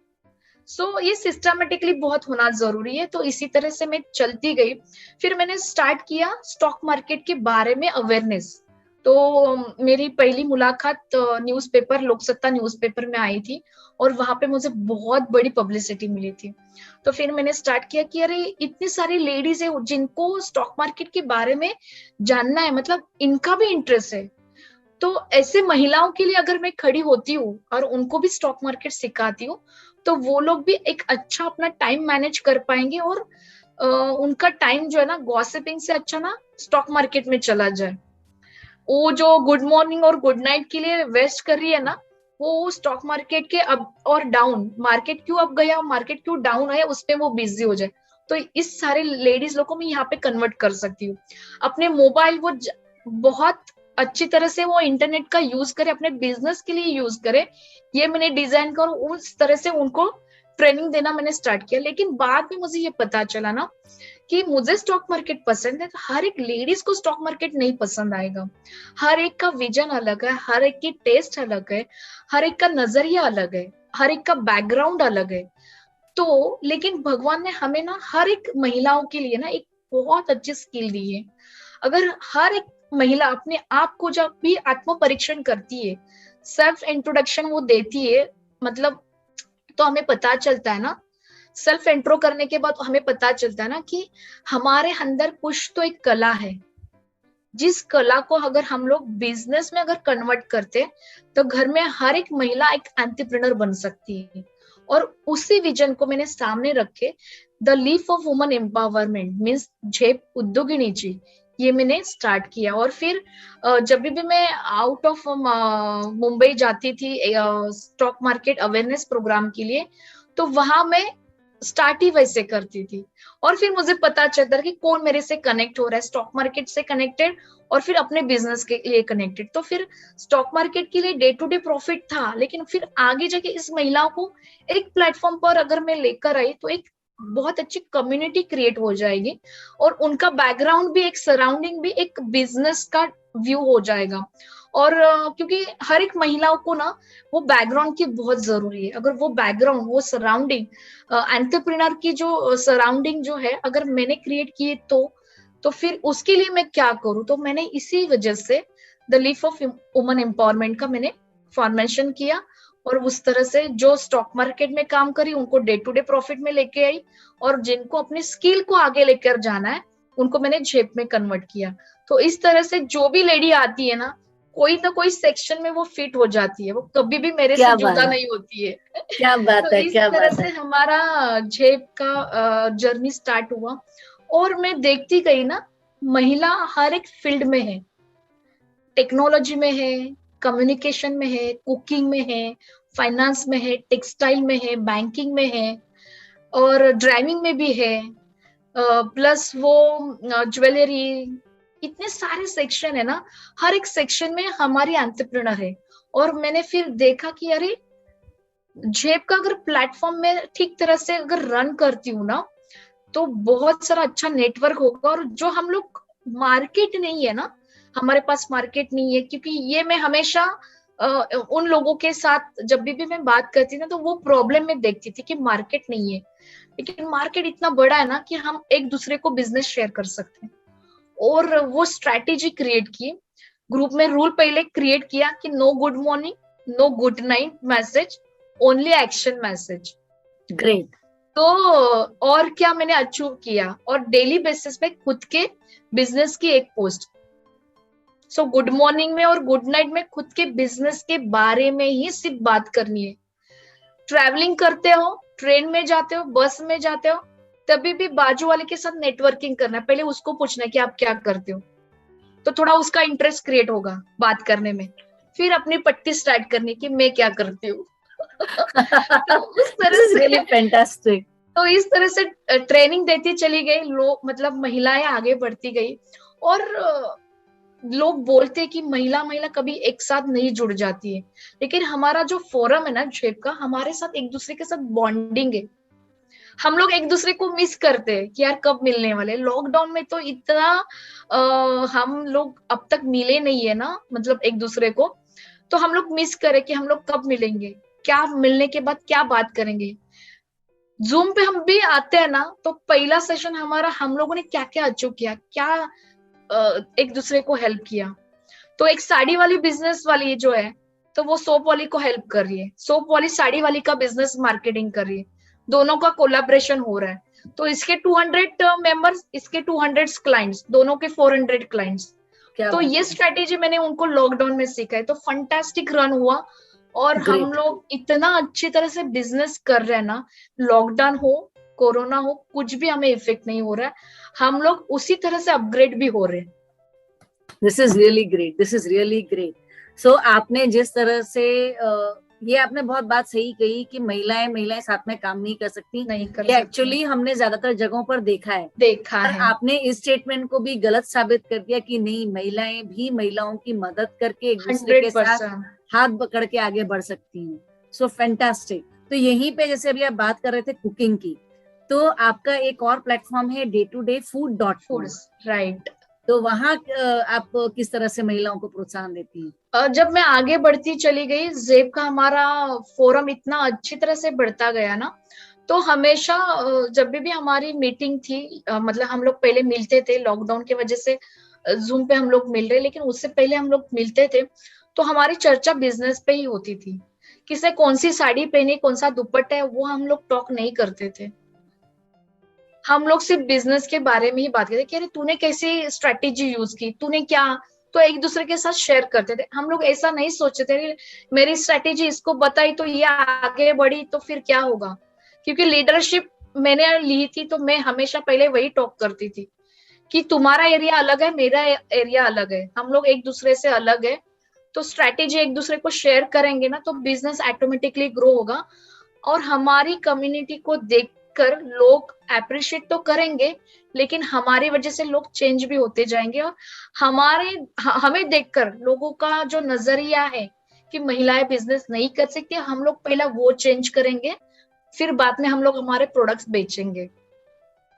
सो ये सिस्टमेटिकली बहुत होना जरूरी है। तो इसी तरह से मैं चलती गई। फिर मैंने स्टार्ट किया स्टॉक मार्केट के बारे में अवेयरनेस। तो मेरी पहली मुलाकात न्यूज़पेपर लोकसत्ता न्यूज़पेपर में आई थी, और वहां पे मुझे बहुत बड़ी पब्लिसिटी मिली थी। तो फिर मैंने स्टार्ट किया कि अरे इतनी सारी लेडीज है जिनको स्टॉक मार्केट के बारे में जानना है, मतलब इनका भी इंटरेस्ट है। तो ऐसे महिलाओं के लिए अगर मैं खड़ी होती हूँ और उनको भी स्टॉक मार्केट सिखाती हूँ, तो वो लोग भी एक अच्छा अपना टाइम मैनेज कर पाएंगे, और उनका टाइम जो है ना गॉसिपिंग से अच्छा ना स्टॉक मार्केट में चला जाए। वो जो गुड मॉर्निंग और गुड नाइट के लिए वेस्ट कर रही है ना, वो स्टॉक मार्केट के अप और डाउन, मार्केट क्यों अप गया मार्केट क्यों डाउन आया उस पे वो बिजी हो जाए। तो इस सारे लेडीज लोग को मैं यहाँ पे कन्वर्ट कर सकती हूँ। अपने मोबाइल वो बहुत अच्छी तरह से वो इंटरनेट का यूज करे, अपने बिजनेस के लिए यूज करे, ये मैंने डिजाइन कर उस तरह से उनको ट्रेनिंग देना मैंने स्टार्ट किया। लेकिन बाद में मुझे ये पता चला ना कि मुझे स्टॉक मार्केट पसंद है, तो हर एक लेडीज को स्टॉक मार्केट नहीं पसंद आएगा। हर एक का विजन अलग है, हर एक की टेस्ट अलग है, हर एक का नजरिया अलग है, हर एक का बैकग्राउंड अलग है। तो लेकिन भगवान ने हमें ना हर एक महिलाओं के लिए ना एक बहुत अच्छी स्किल दी है। अगर हर एक महिला अपने आप को जब भी आत्म परीक्षण करती है, सेल्फ इंट्रोडक्शन वो देती है, मतलब तो हमें पता चलता है ना, सेल्फ इंट्रो करने के बाद हमें पता चलता है ना कि हमारे अंदर कुछ तो एक कला है, जिस कला को अगर हम लोग बिजनेस में अगर कन्वर्ट करते, तो घर में हर एक महिला एक एंटरप्रेन्योर बन सकती है। और उसी विजन को मैंने सामने रखे, the leaf of woman empowerment means झेप उद्योगिनी जी, ये मैंने स्टार्ट किया। और फिर जब भी मैं आउट ऑफ मुंबई जाती थी स्टॉक मार्केट अवेयरनेस प्रोग्राम के लिए, तो वहां मैं स्टार्ट ही वैसे करती थी। और फिर मुझे पता चलता कि कौन मेरे से कनेक्ट हो रहा है, स्टॉक मार्केट से कनेक्टेड और फिर अपने बिजनेस के लिए कनेक्टेड। तो फिर स्टॉक मार्केट के लिए डे टू डे प्रॉफिट था, लेकिन फिर आगे जाके इस महिलाओं को एक प्लेटफॉर्म पर अगर मैं लेकर आई, तो एक बहुत अच्छी कम्युनिटी क्रिएट हो जाएगी, और उनका बैकग्राउंड भी, एक सराउंडिंग भी एक बिजनेस का व्यू हो जाएगा। और क्योंकि हर एक महिलाओं को ना वो बैकग्राउंड की बहुत जरूरी है। अगर वो बैकग्राउंड, वो सराउंडिंग, एंटरप्रेन्योर की जो सराउंडिंग जो है अगर मैंने क्रिएट की, तो फिर उसके लिए मैं क्या करूं। तो मैंने इसी वजह से the leaf of woman empowerment का मैंने फॉर्मेशन किया, और उस तरह से जो स्टॉक मार्केट में काम करी उनको डे टू डे प्रॉफिट में लेके आई, और जिनको अपनी स्किल को आगे लेकर जाना है उनको मैंने झेप में कन्वर्ट किया। तो इस तरह से जो भी लेडी आती है ना कोई सेक्शन में वो फिट हो जाती है, वो कभी भी मेरे से क्या बात जुदा है, नहीं होती है। क्या बात तो है, इस क्या तरह बात से है। हमारा झेप का जर्नी स्टार्ट हुआ। और मैं देखती गई ना, महिला हर एक फील्ड में है, टेक्नोलॉजी में है, कम्युनिकेशन में है, कुकिंग में है, फाइनेंस में है, टेक्सटाइल में है, बैंकिंग में है, और ड्राइविंग में भी है, प्लस वो ज्वेलरी, इतने सारे सेक्शन है ना, हर एक सेक्शन में हमारी एंटरप्रेन्योर है। और मैंने फिर देखा कि अरे जेब का अगर प्लेटफॉर्म में ठीक तरह से अगर रन करती हूँ ना, तो बहुत सारा अच्छा नेटवर्क होगा। और जो हम लोग मार्केट नहीं है ना, हमारे पास मार्केट नहीं है, क्योंकि ये मैं हमेशा अ, उन लोगों के साथ जब भी मैं बात करती ना, तो वो प्रॉब्लम में देखती थी कि मार्केट नहीं है। लेकिन मार्केट इतना बड़ा है ना कि हम एक दूसरे को बिजनेस शेयर कर सकते हैं। और वो स्ट्रैटेजी क्रिएट की, ग्रुप में रूल पहले क्रिएट किया कि no good morning, no good night message, only action message. Great. तो और क्या मैंने अचीव किया, और डेली बेसिस पे खुद के बिजनेस की एक पोस्ट। सो गुड मॉर्निंग में और गुड नाइट में खुद के बिजनेस के बारे में ही सिर्फ बात करनी है। ट्रैवलिंग करते हो, ट्रेन में जाते हो, बस में जाते हो, तभी भी बाजू वाले के साथ नेटवर्किंग करना है। पहले उसको पूछना है कि आप क्या करते हो, तो थोड़ा उसका इंटरेस्ट क्रिएट होगा बात करने में। फिर अपनी पट्टी स्टार्ट करनी कि मैं क्या करती हूँ। तो उस दिस तरह इज से रियली फैंटास्टिक। तो इस तरह से ट्रेनिंग देती चली गई, लोग मतलब महिलाएं आगे बढ़ती गई। और लोग बोलते हैं कि महिला महिला कभी एक साथ नहीं जुड़ जाती है, लेकिन हमारा जो फोरम है ना शेप का, हमारे साथ एक दूसरे के साथ बॉन्डिंग है। हम लोग एक दूसरे को मिस करते हैं कि यार कब मिलने वाले। लॉकडाउन में तो इतना हम लोग अब तक मिले नहीं है ना, मतलब एक दूसरे को, तो हम लोग मिस करे कि हम लोग कब मिलेंगे, क्या मिलने के बाद क्या बात करेंगे। जूम पे हम भी आते हैं ना, तो पहला सेशन हमारा हम लोगों ने क्या क्या अचीव किया, क्या एक दूसरे को हेल्प किया। तो एक साड़ी वाली बिजनेस वाली जो है, तो वो सोप वाली को हेल्प कर रही है, सोप वाली साड़ी वाली का बिजनेस मार्केटिंग कर रही है, दोनों का कोलाब्रेशन हो रहा है। तो इसके 200 मेंबर्स, इसके 200 क्लाइंट्स, दोनों के 400 क्लाइंट्स। क्या तो बात ये है, स्ट्रेटेजी मैंने उनको लॉकडाउन में सीखा है, तो फंटास्टिक रन हुआ। और हम ग्रेट। लोग इतना अच्छी तरह से बिजनेस कर रहे हैं ना, लॉकडाउन हो, कोरोना हो, कुछ भी हमें इफेक्ट नहीं हो रहा है। हम लोग उसी तरह से अपग्रेड भी हो रहे हैं। This is really great, this is really great. So आपने जिस तरह से ये आपने बहुत बात सही कही कि महिलाएं महिलाएं साथ में काम नहीं कर सकती, नहीं कर ये सकते, एक्चुअली हमने ज्यादातर जगहों पर देखा है। देखा पर है। आपने इस स्टेटमेंट को भी गलत साबित कर दिया कि नहीं, महिलाएं भी महिलाओं की मदद करके एक दूसरे के साथ 100%। हाथ पकड़ के आगे बढ़ सकती हैं। सो फैंटास्टिक। तो यहीं पे जैसे अभी आप बात कर रहे थे कुकिंग की, तो आपका एक और प्लेटफॉर्म है day2dayfood.com। Foods, right. तो वहां आप किस तरह से महिलाओं को प्रोत्साहन देती हैं? जब मैं आगे बढ़ती चली गई, जेब का हमारा फोरम इतना अच्छी तरह से बढ़ता गया ना, तो हमेशा जब भी हमारी मीटिंग थी, मतलब हम लोग पहले मिलते थे, लॉकडाउन की वजह से जूम पे हम लोग मिल रहे, लेकिन उससे पहले हम लोग मिलते थे, तो हमारी चर्चा बिजनेस पे ही होती थी। किसे कौन सी साड़ी पहनी, कौन सा दुपट्टा है, वो हम लोग टॉक नहीं करते थे। हम लोग सिर्फ बिजनेस के बारे में ही बात करते कि अरे तूने कैसी स्ट्रेटेजी यूज की, तूने क्या, तो एक दूसरे के साथ शेयर करते थे। हम लोग ऐसा नहीं सोचते थे मेरी स्ट्रेटेजी इसको बताई तो ये आगे बढ़ी तो फिर क्या होगा। क्योंकि लीडरशिप मैंने ली थी, तो मैं हमेशा पहले वही टॉक करती थी कि तुम्हारा एरिया अलग है, मेरा एरिया अलग है, हम लोग एक दूसरे से अलग है। तो स्ट्रेटेजी एक दूसरे को शेयर करेंगे ना, तो बिजनेस ऑटोमेटिकली ग्रो होगा। और हमारी कम्युनिटी को देखकर लोग अप्रिशिएट तो करेंगे, लेकिन हमारी वजह से लोग चेंज भी होते जाएंगे। और हमारे हमें देखकर लोगों का जो नजरिया है कि महिलाएं बिजनेस नहीं कर सकती, हम लोग पहला वो चेंज करेंगे, फिर बाद में हम लोग हमारे प्रोडक्ट्स बेचेंगे।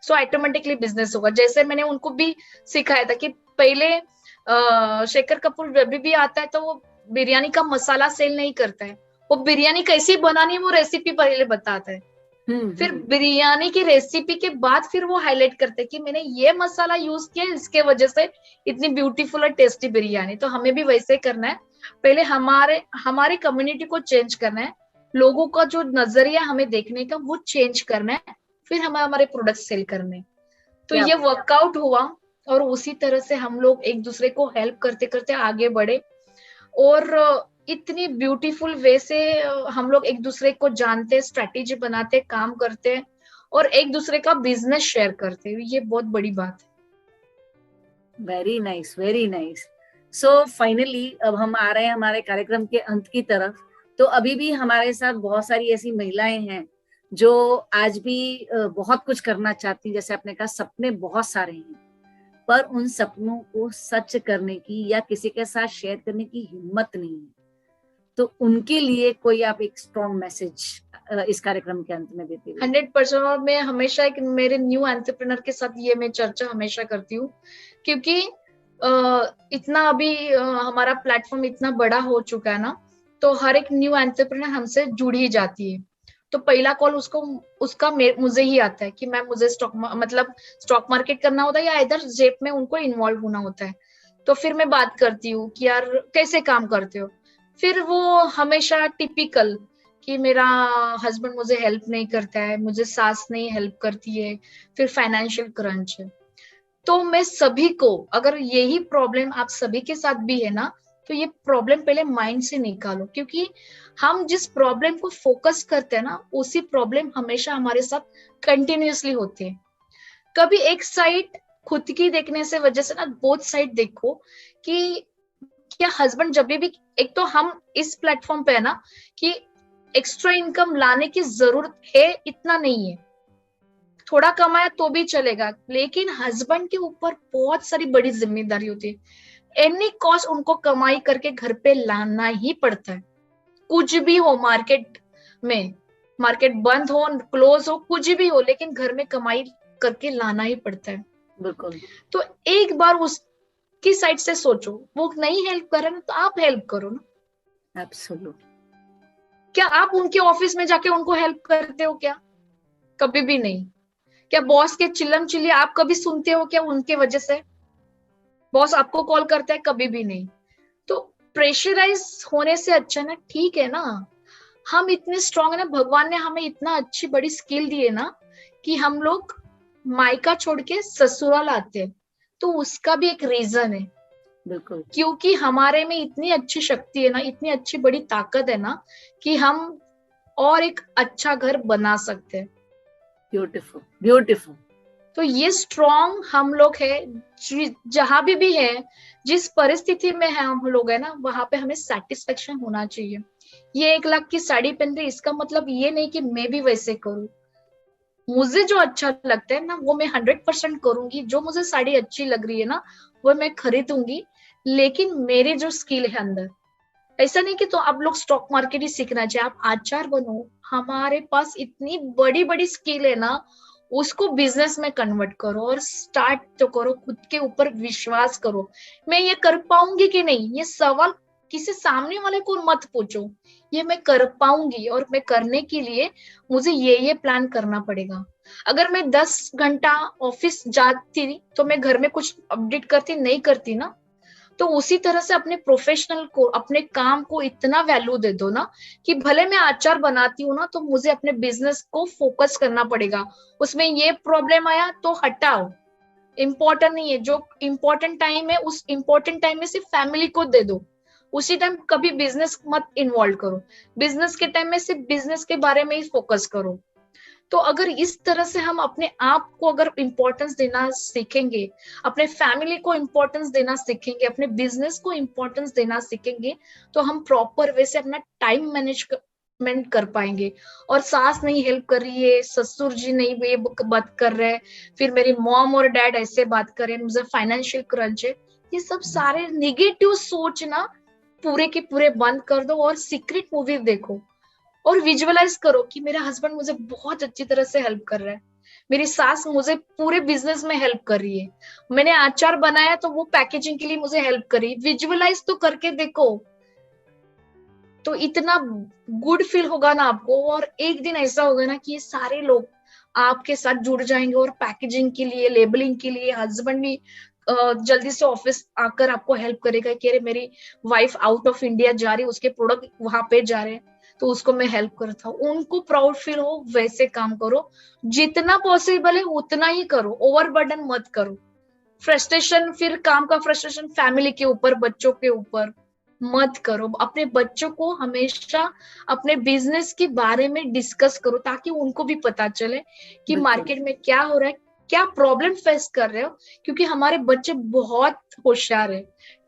सो ऑटोमेटिकली बिजनेस होगा। जैसे मैंने उनको भी सिखाया था कि पहले शेखर कपूर जब भी आता है तो वो बिरयानी का मसाला सेल नहीं करता है, वो बिरयानी कैसी बनानी है वो रेसिपी पहले बताता है। फिर बिरयानी की रेसिपी के बाद फिर वो हाईलाइट करते हैं कि मैंने ये मसाला यूज किया, इसके वजह से इतनी ब्यूटीफुल और टेस्टी बिरयानी। तो हमें भी वैसे करना है, पहले हमारी कम्युनिटी को चेंज करना है, लोगों का जो नजरिया हमें देखने का वो चेंज करना है, फिर हमें हमारे प्रोडक्ट सेल करने। तो क्या ये वर्कआउट हुआ, और उसी तरह से हम लोग एक दूसरे को हेल्प करते करते आगे बढ़े। और इतनी ब्यूटीफुल वे से हम लोग एक दूसरे को जानते, स्ट्रेटेजी बनाते, काम करते, और एक दूसरे का बिजनेस शेयर करते। ये बहुत बड़ी बात है। Very nice, very nice. So finally अब हम आ रहे हैं हमारे कार्यक्रम के अंत की तरफ। तो अभी भी हमारे साथ बहुत सारी ऐसी महिलाएं हैं जो आज भी बहुत कुछ करना चाहती हैं। जैसे आपने कहा, सपने बहुत सारे हैं, पर उन सपनों को सच करने की या किसी के साथ शेयर करने की हिम्मत नहीं है। तो उनके लिए कोई आप एक स्ट्रॉन्ग मैसेज इस कार्यक्रम के अंत में देते हुए? 100%। और मैं हमेशा एक मेरे न्यू एंटरप्रेन्योर के साथ ये मैं चर्चा हमेशा करती हूँ, क्योंकि इतना अभी हमारा प्लेटफॉर्म इतना बड़ा हो चुका है ना, तो हर एक न्यू एंटरप्रेन्योर हमसे जुड़ ही जाती है। तो पहला कॉल उसको उसका मुझे ही आता है कि मैम मुझे स्टॉक मार्केट करना होता है, या इधर जेप में उनको इन्वॉल्व होना होता है। तो फिर मैं बात करती हूँ कि यार कैसे काम करते हो। फिर वो हमेशा टिपिकल कि मेरा हस्बैंड मुझे हेल्प नहीं करता है, मुझे सास नहीं हेल्प करती है, फिर फाइनेंशियल क्रंच है। तो मैं सभी को, अगर यही प्रॉब्लम आप सभी के साथ भी है ना, तो ये प्रॉब्लम पहले माइंड से निकालो, क्योंकि हम जिस प्रॉब्लम को फोकस करते हैं ना, उसी प्रॉब्लम हमेशा हमारे साथ कंटिन्यूअसली होते हैं। कभी एक साइड खुद की देखने से वजह से ना, बोथ साइड देखो कि क्या हस्बैंड जब भी, एक तो हम इस प्लेटफॉर्म पे है ना कि एक्स्ट्रा इनकम लाने की जरूरत है इतना नहीं है, थोड़ा कमाया तो भी चलेगा, लेकिन हस्बैंड के ऊपर बहुत सारी बड़ी जिम्मेदारी होती है। एनी कॉस्ट उनको कमाई करके घर पे लाना ही पड़ता है, कुछ भी हो मार्केट में। मार्केट बंद हो, क्लोज हो, कुछ भी हो, लेकिन घर में कमाई करके लाना ही पड़ता है। बिल्कुल। तो एक बार उसकी साइड से सोचो, वो नहीं हेल्प कर रहे ना तो आप हेल्प करो ना। एब्सोल्यूट। क्या आप उनके ऑफिस में जाके उनको हेल्प करते हो क्या? कभी भी नहीं। क्या बॉस के चिल्लम चिल्ली आप कभी सुनते हो क्या उनके वजह से? बॉस आपको कॉल करता है? कभी भी नहीं। तो प्रेशराइज होने से अच्छा ना, ठीक है ना, हम इतने स्ट्रांग है ना, भगवान ने हमें इतना अच्छी बड़ी स्किल दी है ना कि हम लोग मायका छोड़ के ससुराल आते हैं। तो उसका भी एक रीजन है, बिल्कुल। क्योंकि हमारे में इतनी अच्छी शक्ति है ना, इतनी अच्छी बड़ी ताकत है ना, कि हम और एक अच्छा घर बना सकते हैं। Beautiful beautiful. तो ये स्ट्रॉन्ग हम लोग है, जहां भी है, जिस परिस्थिति में है हम लोग है ना, वहां पे हमें सेटिस्फेक्शन होना चाहिए। ये 1 लाख की साड़ी पहन रही, इसका मतलब ये नहीं कि मैं भी वैसे करूं। मुझे जो अच्छा लगता है ना वो मैं 100% करूंगी। जो मुझे साड़ी अच्छी लग रही है ना वो मैं खरीदूंगी, लेकिन मेरे जो स्किल है अंदर, ऐसा नहीं कि तो आप लोग स्टॉक मार्केट ही सीखना चाहिए, आप आचार बनो। हमारे पास इतनी बड़ी बड़ी स्किल है ना, उसको बिजनेस में कन्वर्ट करो और स्टार्ट तो करो। खुद के ऊपर विश्वास करो, मैं ये कर पाऊंगी कि नहीं, ये सवाल किसी सामने वाले को मत पूछो। ये मैं कर पाऊंगी, और मैं करने के लिए मुझे ये प्लान करना पड़ेगा। अगर मैं 10 घंटा ऑफिस जाती तो मैं घर में कुछ अपडेट करती नहीं करती ना। तो उसी तरह से अपने प्रोफेशनल को, अपने काम को इतना वैल्यू दे दो ना, कि भले मैं अचार बनाती हूँ ना तो मुझे अपने बिजनेस को फोकस करना पड़ेगा। उसमें ये प्रॉब्लम आया तो हटाओ, इम्पोर्टेंट नहीं है। जो इम्पोर्टेंट टाइम है उस इम्पोर्टेंट टाइम में सिर्फ फैमिली को दे दो। उसी टाइम कभी बिजनेस मत इन्वॉल्व करो। बिजनेस के टाइम में सिर्फ बिजनेस के बारे में ही फोकस करो। तो अगर इस तरह से हम अपने आप को अगर इम्पोर्टेंस देना सीखेंगे, अपने फैमिली को इम्पोर्टेंस देना सीखेंगे, अपने बिजनेस को इम्पोर्टेंस देना सीखेंगे, तो हम प्रॉपर वे से अपना टाइम मैनेजमेंट कर पाएंगे। और सास नहीं हेल्प कर रही है, ससुर जी नहीं ये बात कर रहे हैं, फिर मेरी मॉम और डैड ऐसे बात कर रहे हैं, मुझे फाइनेंशियल क्रंच है, ये सब सारे निगेटिव सोचना पूरे के पूरे बंद कर दो और सीक्रेट मूवी देखो। और विजुअलाइज करो कि मेरा हस्बैंड मुझे बहुत अच्छी तरह से हेल्प कर रहा है, मेरी सास मुझे पूरे बिजनेस में हेल्प कर रही है, मैंने अचार बनाया तो वो पैकेजिंग के लिए मुझे हेल्प कर रही है। विजुअलाइज तो करके देखो, तो इतना गुड फील होगा ना आपको। और एक दिन ऐसा होगा ना कि ये सारे लोग आपके साथ जुड़ जाएंगे, और पैकेजिंग के लिए, लेबलिंग के लिए हस्बैंड भी जल्दी से ऑफिस आकर आपको हेल्प करेगा कि अरे मेरी वाइफ आउट ऑफ इंडिया जा रही है, उसके प्रोडक्ट वहां पे जा रहे हैं, तो उसको मैं हेल्प करता हूँ। उनको प्राउड फील हो वैसे काम करो, जितना पॉसिबल है उतना ही करो, ओवरबर्डन मत करो। फ्रस्ट्रेशन, फिर काम का फ्रस्ट्रेशन फैमिली के ऊपर, बच्चों के ऊपर मत करो। अपने बच्चों को हमेशा अपने बिजनेस के बारे में डिस्कस करो, ताकि उनको भी पता चले कि बिल्कुल। मार्केट में क्या हो रहा है, क्या प्रॉब्लम फेस कर रहे हो। क्योंकि हमारे बच्चे बहुत होशियार है,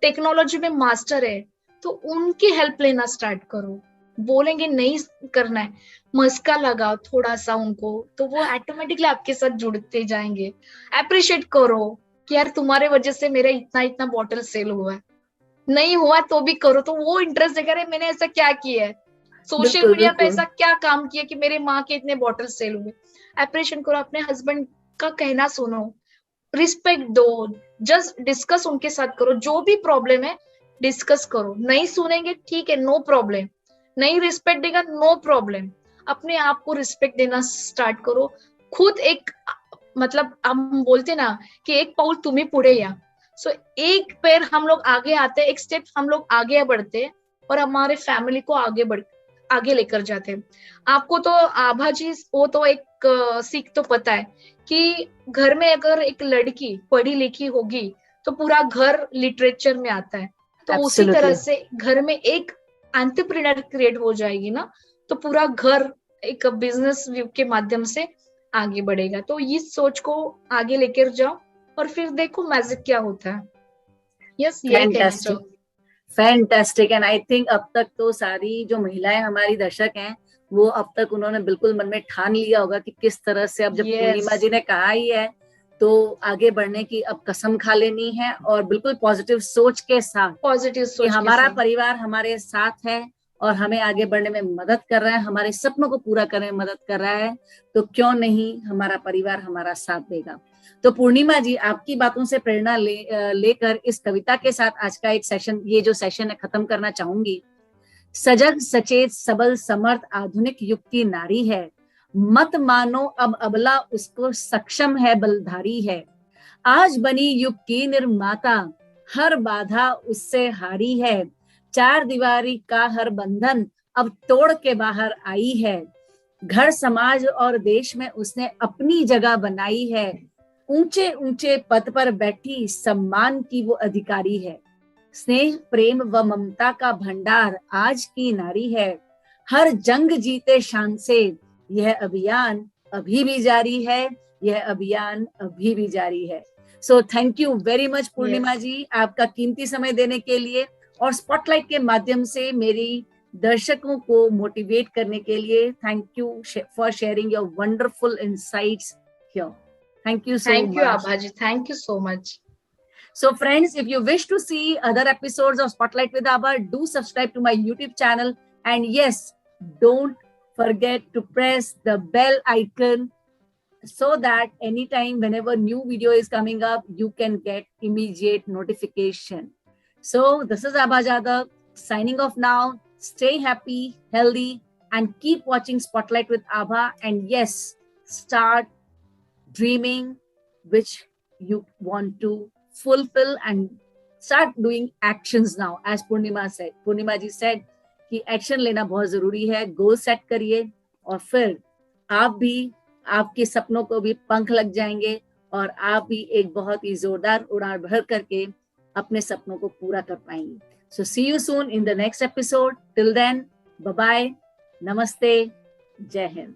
टेक्नोलॉजी में मास्टर है, तो उनकी हेल्प लेना स्टार्ट करो। बोलेंगे नहीं करना है, मस्का लगाओ थोड़ा सा उनको, तो वो ऑटोमेटिकली आपके साथ जुड़ते जाएंगे। अप्रिशिएट करो कि यार तुम्हारे वजह से मेरा इतना इतना बॉटल सेल हुआ है, नहीं हुआ तो भी करो, तो वो इंटरेस्ट देगा, अरे मैंने ऐसा क्या किया है, सोशल बिल्कुल। मीडिया पे बिल्कुल। ऐसा क्या काम किया कि मेरे माँ के इतने बॉटल सेल हुए। अप्रिशिएट करो, अपने हस्बैंड का कहना सुनो, रिस्पेक्ट दो, जस्ट डिस्कस उनके साथ करो, जो भी प्रॉब्लम है डिस्कस करो। नहीं सुनेंगे ठीक है, नो प्रॉब्लम, नहीं रिस्पेक्ट देगा नो प्रॉब्लम। अपने आप को रिस्पेक्ट देना स्टार्ट करो। खुद एक, मतलब हम बोलते ना कि एक पाउल तुम्ही पुढे या। सो एक पैर हम लोग आगे आते हैं, एक स्टेप हम लोग आगे बढ़ते हैं, और हमारे फैमिली को आगे लेकर जाते हैं। आपको तो आभा जी वो तो एक सीख तो पता है कि घर में अगर एक लड़की पढ़ी लिखी होगी तो पूरा घर लिटरेचर में आता है। तो उसी तरह एब्सोल्युटली। से घर में एक एंटरप्रेन्योर क्रिएट हो जाएगी ना, तो पूरा घर एक बिजनेस व्यू के माध्यम से आगे बढ़ेगा। तो इस सोच को आगे लेकर जाओ, और फिर देखो मैजिक क्या होता है। यस, यही कहना फैंटास्टिक। चाहूंगी। फैंटास्टिक। एंड आई थिंक अब तक तो सारी जो महिलाएं हमारी दर्शक हैं, वो अब तक उन्होंने बिल्कुल मन में ठान लिया होगा कि किस तरह से, अब जब यस, पूर्णिमा जी ने कहा ही है तो आगे बढ़ने की अब कसम खा लेनी है, और बिल्कुल पॉजिटिव सोच के साथ पॉजिटिव कि सोच के हमारा साथ। परिवार हमारे साथ है, और हमें आगे बढ़ने में मदद कर रहा है, हमारे सपनों को पूरा करने में मदद कर रहा है, तो क्यों नहीं हमारा परिवार हमारा साथ देगा। तो पूर्णिमा जी, आपकी बातों से प्रेरणा लेकर इस कविता के साथ आज का एक सेशन, ये जो सेशन है, खत्म करना चाहूंगी। सजग सचेत सबल समर्थ आधुनिक युग की नारी है, मत मानो अब अबला उसको सक्षम है बलधारी है। आज बनी युग की निर्माता, हर बाधा उससे हारी है। चार दीवारी का हर बंधन अब तोड़ के बाहर आई है। घर समाज और देश में उसने अपनी जगह बनाई है। ऊंचे ऊंचे पद पर बैठी सम्मान की वो अधिकारी है। स्नेह प्रेम व ममता का भंडार आज की नारी है। हर जंग जीते शान से यह अभियान अभी भी जारी है, यह अभियान अभी भी जारी है। So thank you very much Purnima ji, आपका कीमती समय देने के लिए और स्पॉटलाइट के माध्यम से मेरी दर्शकों को मोटिवेट करने के लिए। Thank you for sharing your wonderful insights here. Thank you so much. Thank you Abha ji, thank you so much. So friends, if you wish to see other episodes of Spotlight with Abha, do subscribe to my YouTube channel. And yes, don't forget to press the bell icon so that anytime, whenever new video is coming up, you can get immediate notification. So this is Abha Jadhav signing off now. Stay happy, healthy, and keep watching Spotlight with Abha. And yes, start dreaming which you want to fulfill and start doing actions now. As Purnima ji said कि action लेना बहुत जरूरी है। Goal set करिए और फिर आप भी, आपके सपनों को भी पंख लग जाएंगे और आप भी एक बहुत ही जोरदार उड़ान भर करके अपने सपनों को पूरा कर पाएंगे। So see you soon in the next episode. Till then, bye bye, नमस्ते, जय हिंद।